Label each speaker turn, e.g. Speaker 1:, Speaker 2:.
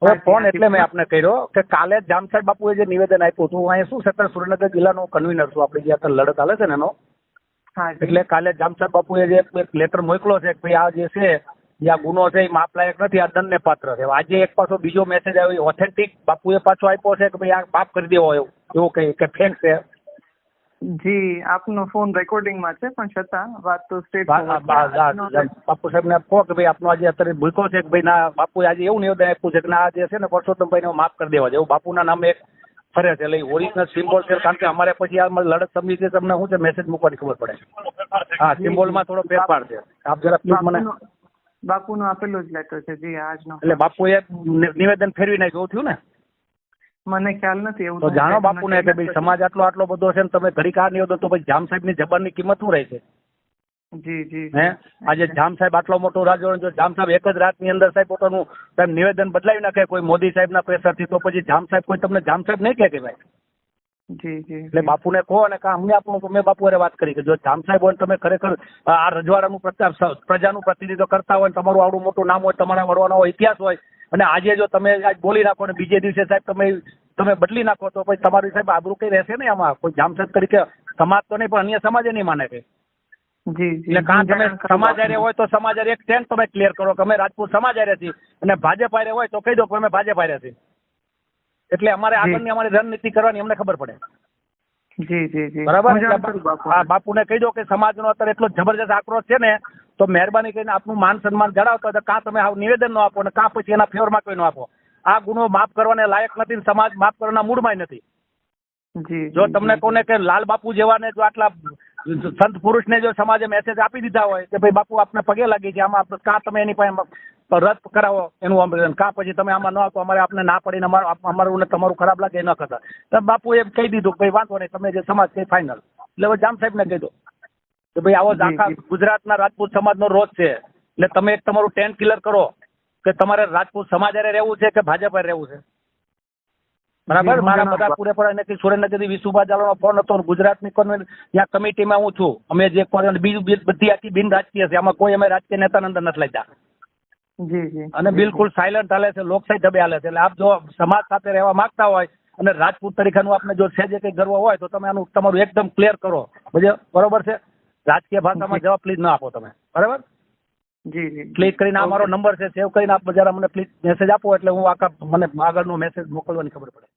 Speaker 1: હવે ફોન એટલે મેં આપને કર્યો કે કાલે જામ સાહેબ બાપુએ જે નિવેદન આપ્યું હતું, અહીંયા શું છે, સુરેન્દ્રનગર જિલ્લાનો કન્વીનર છું, આપણે જે અત્યારે લડત હાલે છે ને એનો, એટલે કાલે જામ સાહેબ બાપુએ જે એક લેટર મોકલો છે કે ભાઈ આ જે છે જે આ ગુનો છે એ માપ લાયક નથી, આ દંડને પાત્ર છે. આજે એક પાછો બીજો મેસેજ આવ્યો ઓથેન્ટિક બાપુએ પાછો આપ્યો છે કે ભાઈ આ માફ કરી દેવો એવું કઈ કે થેન્ક્સ છે.
Speaker 2: જી આપનો ફોન રેકોર્ડિંગમાં છે પણ છતાં વાત તો સ્ટેટ
Speaker 1: બાપુ સાહેબ ને કહો કે ભાઈ આપનો આજે અત્યારે ભૂલકો છે કે ભાઈ ના બાપુએ આજે એવું નિવેદન આપ્યું છે કે ના જે છે ને પરસોત્તમભાઈ ને માફ કરી દેવા છે, એવું બાપુના નામે એક ફરે છે. એટલે ઓરિજિનલ સિમ્બોલ છે, કારણ કે અમારે પછી આ લડત સમિતિ તમને શું છે મેસેજ મૂકવાની ખબર પડે. હા, સિમ્બોલમાં થોડો ફેરફાર છે. આપ જરા પ્લીઝ મને
Speaker 2: બાપુનો આપેલો જ લેટર છે જી આજનો.
Speaker 1: એટલે બાપુએ નિવેદન ફેરવી નાખ્યું થયું ને,
Speaker 2: મને ખ્યાલ નથી. એવું
Speaker 1: તો જાણો બાપુને કે ભાઈ સમાજ આટલો બધો છે ને તમે ઘડીક આ નિવેદન તો ભાઈ જામ સાહેબ ની જબાનની કિંમત શું રહી છે.
Speaker 2: જી જી
Speaker 1: હે આજે જામ સાહેબ આટલો મોટો રાજ્ય, જો જામ સાહેબ એક જ રાતની અંદર સાહેબ પોતાનું સાહેબ નિવેદન બદલાવી નાખે કોઈ મોદી સાહેબના પ્રેશરથી, તો પછી જામ સાહેબ કોઈ તમને જામ સાહેબ નહીં કે ભાઈ.
Speaker 2: જી જી
Speaker 1: એટલે બાપુને કહો અને અમને આપણું મેં બાપુ વાત કરી કે જો જામ સાહેબ હોય તમે ખરેખર આ રજવાડાનું પ્રજાનું પ્રતિનિધિત્વ કરતા હોય, તમારું આવડું મોટું નામ હોય, તમારા વડવાનો ઇતિહાસ હોય, અને આજે જો તમે આજ બોલી નાખો ને બીજે દિવસે સાહેબ તમે બદલી નાખો તો પછી તમારી સાહેબ આબરૂ કઈ રહેશે ને આમાં. કોઈ જામ સાહેબ તરીકે સમાજ તો નહીં પણ અન્ય સમાજે નહીં માને કે. એટલે કાં તમે સમાજ હારે હોય તો સમાજ હારે એક સ્ટેન્ડ તમે ક્લિયર કરો કે અમે રાજપૂત સમાજ હારે છીએ, અને ભાજપ હારે હોય તો કહી દો કે અમે ભાજપ હારે છીએ. એટલે અમારે આગળની અમારી રણનીતિ કરવાની અમને ખબર પડે.
Speaker 2: જી જી જી
Speaker 1: બરાબર. બાપુને કહી દો કે સમાજનો અત્યારે એટલો જબરજસ્ત આક્રોશ છે ને, તો મહેરબાની કરીને આપનું માન સન્માન જણાવતો હોય તો કાં તમે નિવેદન નો આપો ને કાં પછી એના ફેવરમાં કોઈ નો આપો. આ ગુનો માફ કરવાને લાયક નથી, સમાજ માફ કરવાના મૂડમાં નથી. જો તમને કોને કે લાલ બાપુ જેવાને જો આટલા સંત પુરુષને જો સમાજે મેસેજ આપી દીધા હોય કે ભાઈ બાપુ આપને પગે લાગી છે, આમાં કાં તમે એની પાસે રદ કરાવો એનું આંદોલન, કાં પછી તમે આમાં ન આપો, અમારે આપને ના પડીને અમારું તમારું ખરાબ લાગે ન કરતા. તો બાપુ એમ કહી દીધું કે ભાઈ વાંધો નહીં, તમે જે સમાજ છે ફાઇનલ. એટલે હવે જામ સાહેબને કહી દો કે ભાઈ આવો આખા ગુજરાતના રાજપૂત સમાજનો રોજ છે, એટલે તમે એક તમારું ટેન્ટ ક્લિયર કરો કે તમારે રાજપૂત સમાજ હારે રહેવું છે કે ભાજપ હારે રહેવું છે. બરાબર. મારા બધા પૂરેપૂરા નથી. સુરેન્દ્રનગરથી વિશુભા ઝાલાનો ફોન હતો, ગુજરાતની ત્યાં કમિટીમાં હું છું. અમે જે બીજું બધી આખી બિન રાજકીય છે, આમાં કોઈ અમે રાજકીય નેતાની અંદર નથી લાગ્યા અને બિલકુલ સાયલન્ટ હાલે છે, લોકશાહી ઢબે હાલે છે. એટલે આપ જો સમાજ સાથે રહેવા માંગતા હોય અને રાજપૂત તરીકેનું આપને જો છે જે કંઈ ગર્વ હોય તો તમે આનું તમારું એકદમ ક્લિયર કરો. બરોબર છે. રાજકીય ભાષામાં જવાબ પ્લીઝ ન આપો તમે. બરાબર.
Speaker 2: જી જી
Speaker 1: ક્લિક કરીને આ મારો નંબર છે, સેવ કરીને આપ જરા મને પ્લીઝ મેસેજ આપો, એટલે હું મને આગળનો મેસેજ મોકલવાની ખબર પડે.